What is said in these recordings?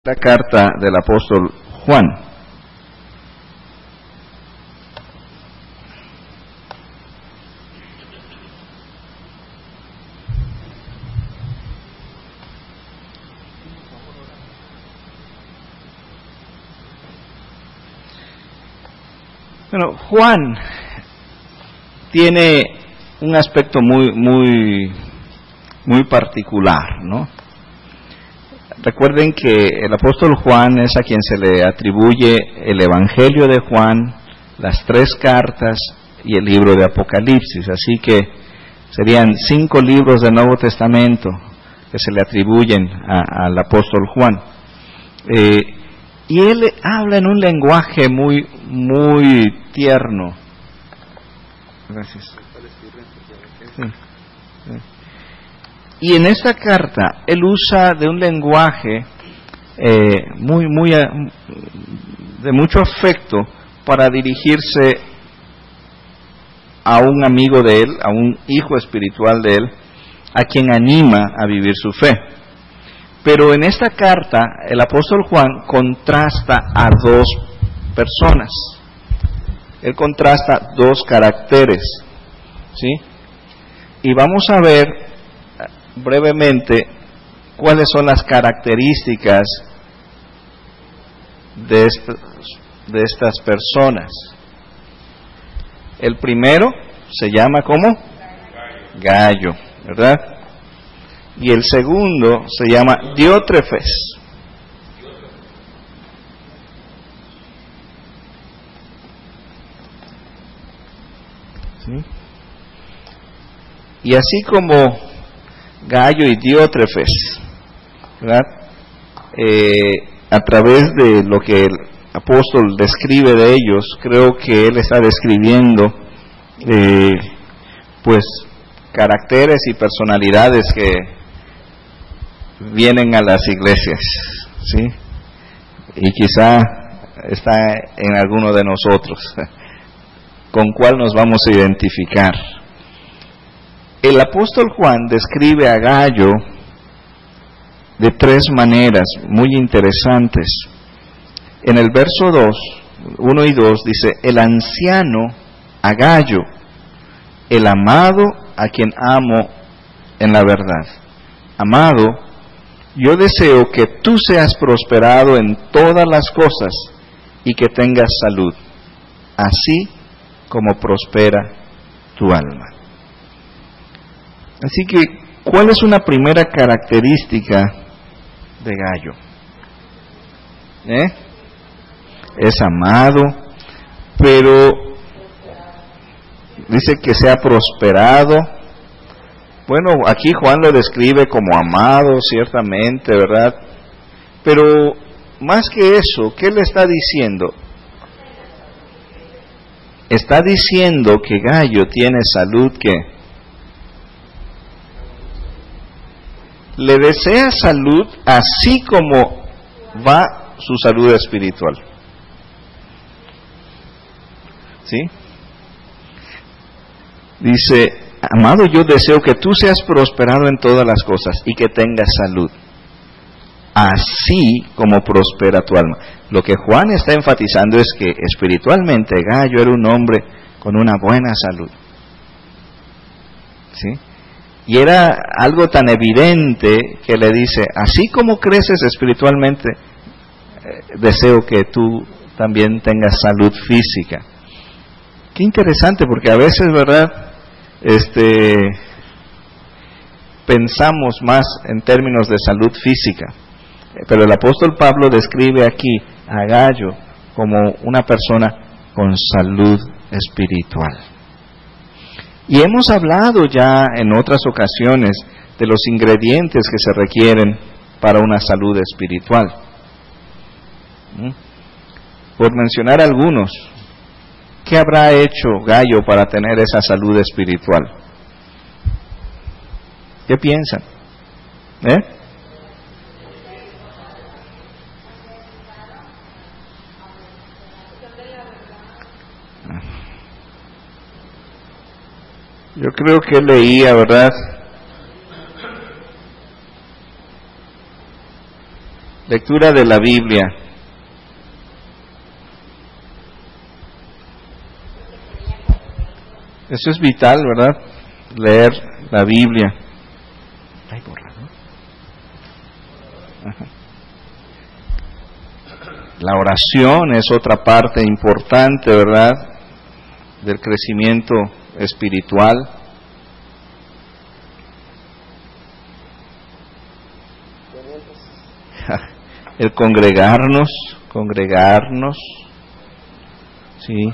La carta del apóstol Juan. Bueno, Juan tiene un aspecto muy particular, ¿no? Recuerden que el apóstol Juan es a quien se le atribuye el Evangelio de Juan, las 3 cartas y el libro de Apocalipsis, así que serían 5 libros del Nuevo Testamento que se le atribuyen al apóstol Juan. Y él habla en un lenguaje muy tierno. Gracias. Sí. Y en esta carta él usa de un lenguaje de mucho afecto para dirigirse a un amigo de él, a un hijo espiritual de él, a quien anima a vivir su fe. Pero en esta carta el apóstol Juan contrasta a 2 personas. Él contrasta 2 caracteres, ¿sí? Y vamos a ver brevemente cuáles son las características de estas personas. El primero se llama ¿cómo? Gayo, ¿verdad? Y el segundo se llama Diótrefes. ¿Sí? Y así como Gayo y Diótrefes, ¿verdad? A través de lo que el apóstol describe de ellos, creo que él está describiendo pues caracteres y personalidades que vienen a las iglesias, ¿sí? Y quizá está en alguno de nosotros, con cuál nos vamos a identificar. El apóstol Juan describe a Gayo de 3 maneras muy interesantes. En el verso 1 y 2 dice, el anciano a Gayo, el amado a quien amo en la verdad. Amado, yo deseo que tú seas prosperado en todas las cosas y que tengas salud, así como prospera tu alma. Así que, ¿cuál es una primera característica de Gayo? Es amado, pero dice que sea prosperado. Bueno, aquí Juan lo describe como amado, ciertamente, ¿verdad? Pero más que eso, ¿qué le está diciendo? Está diciendo que Gayo tiene salud que le desea salud así como va su salud espiritual. ¿Sí? Dice, amado, yo deseo que tú seas prosperado en todas las cosas y que tengas salud, así como prospera tu alma. Lo que Juan está enfatizando es que espiritualmente Gayo era un hombre con una buena salud. ¿Sí? Y era algo tan evidente que le dice, así como creces espiritualmente, deseo que tú también tengas salud física. Qué interesante, porque a veces, ¿verdad? Pensamos más en términos de salud física. Pero el apóstol Pablo describe aquí a Gayo como una persona con salud espiritual. Y hemos hablado ya en otras ocasiones de los ingredientes que se requieren para una salud espiritual. Por mencionar algunos, ¿qué habrá hecho Gayo para tener esa salud espiritual? ¿Qué piensan? Yo creo que leía, ¿verdad? Lectura de la Biblia. Eso es vital, ¿verdad? Leer la Biblia. ¿Hay borrado? Ajá. La oración es otra parte importante, ¿verdad?, del crecimiento espiritual. El congregarnos, sí.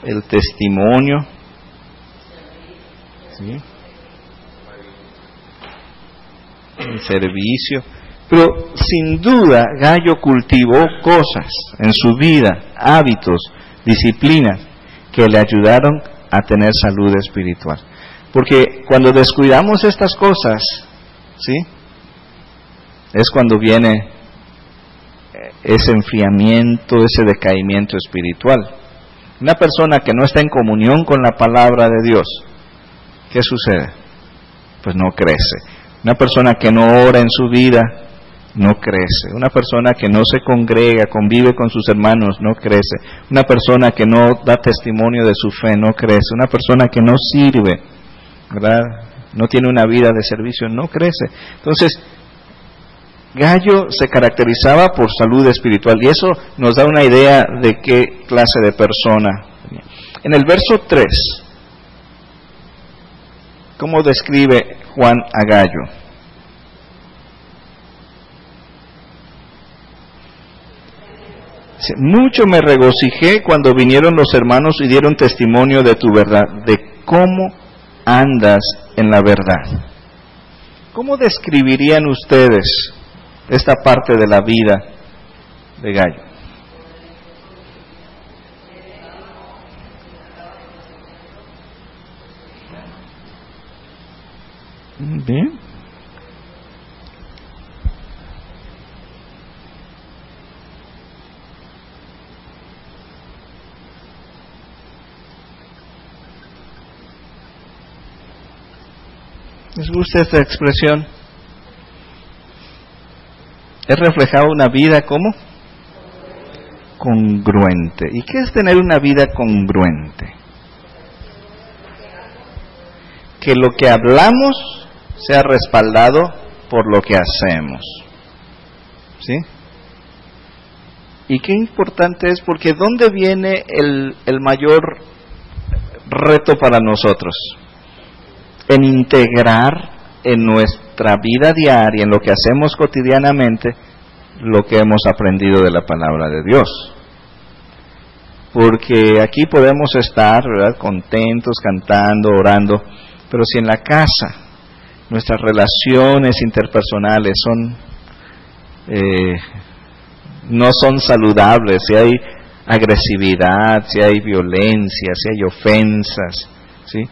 El testimonio, sí. El servicio. Pero sin duda Gallo cultivó cosas en su vida, hábitos, disciplinas, que le ayudaron a tener salud espiritual. Porque cuando descuidamos estas cosas, ¿sí?, es cuando viene ese enfriamiento, ese decaimiento espiritual. Una persona que no está en comunión con la palabra de Dios, ¿qué sucede? Pues no crece. Una persona que no ora en su vida, no crece. Una persona que no se congrega, convive con sus hermanos, no crece. Una persona que no da testimonio de su fe, no crece. Una persona que no sirve, ¿verdad?, no tiene una vida de servicio, no crece. Entonces, Gallo se caracterizaba por salud espiritual, y eso nos da una idea de qué clase de persona. En el verso 3, ¿cómo describe Juan a Gallo? Mucho me regocijé cuando vinieron los hermanos y dieron testimonio de tu verdad, de cómo andas en la verdad. ¿Cómo describirían ustedes esta parte de la vida de Gallo? Bien. ¿Les gusta esta expresión? Es reflejado una vida ¿cómo? Congruente. ¿Y qué es tener una vida congruente? Que lo que hablamos sea respaldado por lo que hacemos. ¿Sí? Y qué importante es, porque ¿dónde viene el mayor reto para nosotros? En integrar en nuestra vida diaria, en lo que hacemos cotidianamente, lo que hemos aprendido de la palabra de Dios. Porque aquí podemos estar, ¿verdad?, contentos, cantando, orando, pero si en la casa nuestras relaciones interpersonales no son saludables, si hay agresividad, si hay violencia, si hay ofensas, ¿sí?,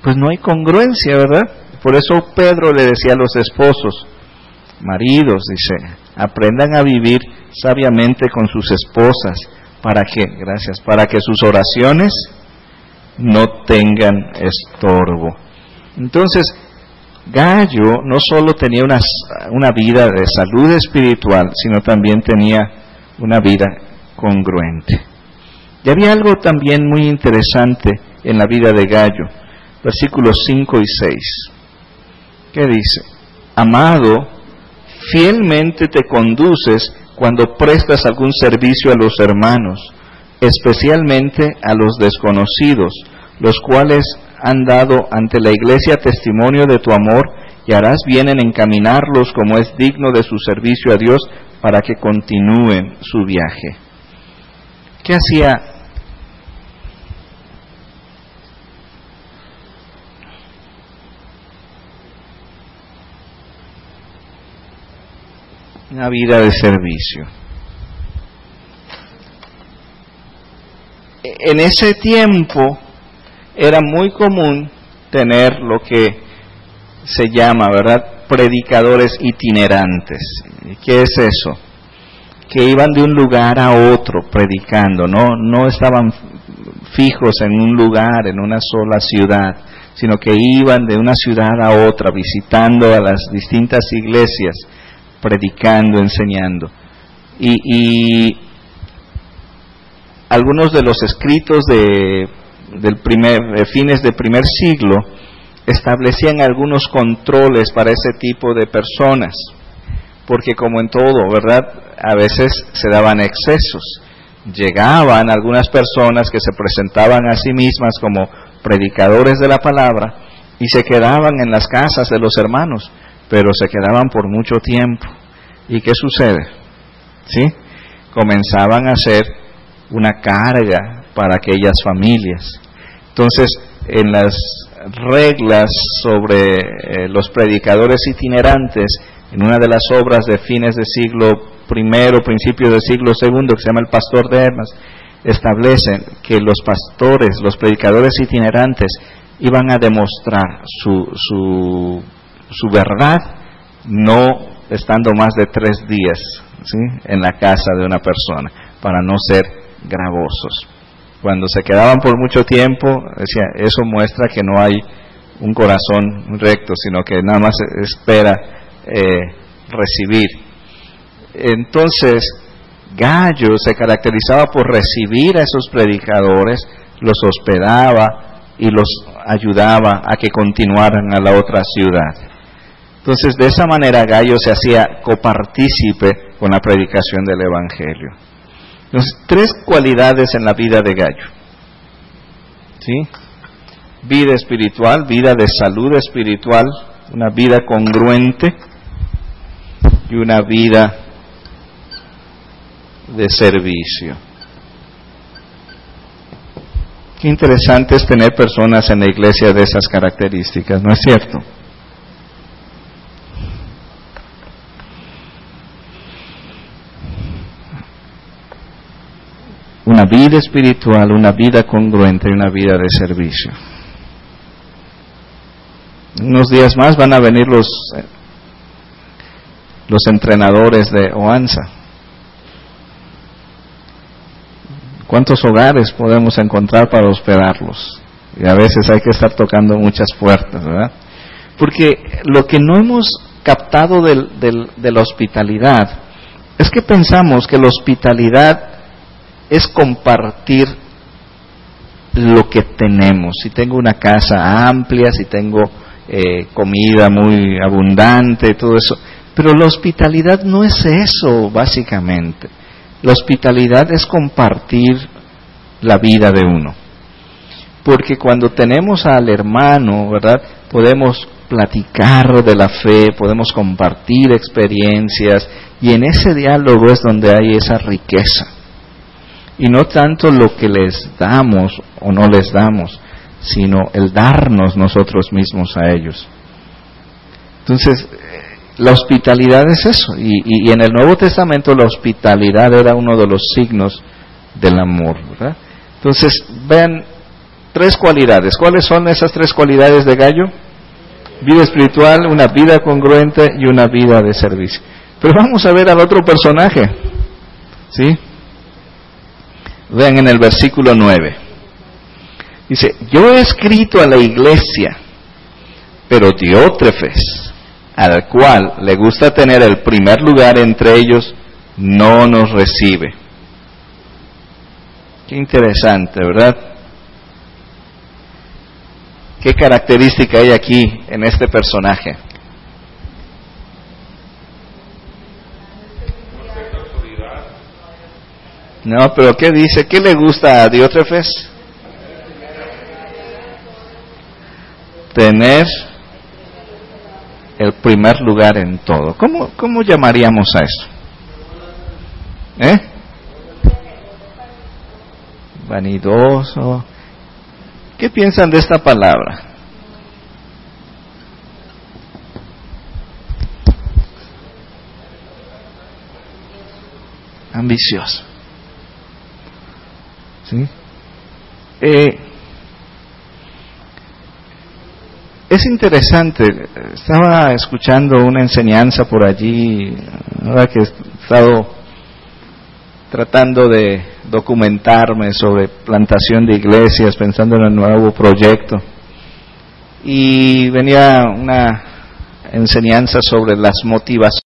pues no hay congruencia, ¿verdad? Por eso Pedro le decía a los esposos, maridos, dice, aprendan a vivir sabiamente con sus esposas. ¿Para qué? Gracias. Para que sus oraciones no tengan estorbo. Entonces, Gallo no solo tenía una vida de salud espiritual, sino también tenía una vida congruente. Y había algo también muy interesante en la vida de Gallo. Versículos 5 y 6. ¿Qué dice? Amado, fielmente te conduces cuando prestas algún servicio a los hermanos, especialmente a los desconocidos, los cuales han dado ante la iglesia testimonio de tu amor, y harás bien en encaminarlos como es digno de su servicio a Dios, para que continúen su viaje. ¿Qué hacía? Una vida de servicio. En ese tiempo era muy común tener lo que se llama, ¿verdad?, predicadores itinerantes. ¿Qué es eso? Que iban de un lugar a otro predicando, no estaban fijos en un lugar, en una sola ciudad, sino que iban de una ciudad a otra, visitando a las distintas iglesias, predicando, enseñando. Y algunos de los escritos de fines del primer siglo establecían algunos controles para ese tipo de personas, porque como en todo, ¿verdad?, a veces se daban excesos. Llegaban algunas personas que se presentaban a sí mismas como predicadores de la palabra y se quedaban en las casas de los hermanos, pero se quedaban por mucho tiempo. ¿Y qué sucede? ¿Sí? Comenzaban a ser una carga para aquellas familias. Entonces, en las reglas sobre los predicadores itinerantes, en una de las obras de fines del siglo I, principios del siglo II, que se llama El Pastor de Hermas, establecen que los pastores, los predicadores itinerantes, iban a demostrar su verdad, no estando más de 3 días, ¿sí?, en la casa de una persona, para no ser gravosos. Cuando se quedaban por mucho tiempo, decía, eso muestra que no hay un corazón recto, sino que nada más espera recibir. Entonces, Gallo se caracterizaba por recibir a esos predicadores, los hospedaba y los ayudaba a que continuaran a la otra ciudad. Entonces, de esa manera Gallo se hacía copartícipe con la predicación del Evangelio. Entonces, 3 cualidades en la vida de Gallo. ¿Sí? Vida espiritual, vida de salud espiritual, una vida congruente y una vida de servicio. Qué interesante es tener personas en la iglesia de esas características, ¿no es cierto? Una vida espiritual, una vida congruente y una vida de servicio. Unos días más van a venir los entrenadores de OANSA. ¿Cuántos hogares podemos encontrar para hospedarlos? Y a veces hay que estar tocando muchas puertas, ¿verdad? Porque lo que no hemos captado de la hospitalidad es que pensamos que la hospitalidad es compartir lo que tenemos. Si tengo una casa amplia, si tengo comida muy abundante, todo eso. Pero la hospitalidad no es eso, básicamente. La hospitalidad es compartir la vida de uno. Porque cuando tenemos al hermano, ¿verdad?, podemos platicar de la fe, podemos compartir experiencias, y en ese diálogo es donde hay esa riqueza. Y no tanto lo que les damos o no les damos, sino el darnos nosotros mismos a ellos. Entonces, la hospitalidad es eso, y en el Nuevo Testamento la hospitalidad era uno de los signos del amor, ¿verdad? Entonces, vean 3 cualidades. ¿Cuáles son esas 3 cualidades de Gallo? Vida espiritual, una vida congruente y una vida de servicio. Pero vamos a ver al otro personaje, ¿sí? Vean en el versículo 9. Dice, yo he escrito a la iglesia, pero Diótrefes, al cual le gusta tener el primer lugar entre ellos, no nos recibe. Qué interesante, ¿verdad? ¿Qué característica hay aquí en este personaje? No, pero ¿qué dice? ¿Qué le gusta a Diótrefes? Tener el primer lugar en todo. ¿Cómo llamaríamos a eso? Vanidoso. ¿Qué piensan de esta palabra? Ambicioso. ¿Sí? Es interesante, estaba escuchando una enseñanza por allí, ahora que he estado tratando de documentarme sobre plantación de iglesias, pensando en el nuevo proyecto, y venía una enseñanza sobre las motivaciones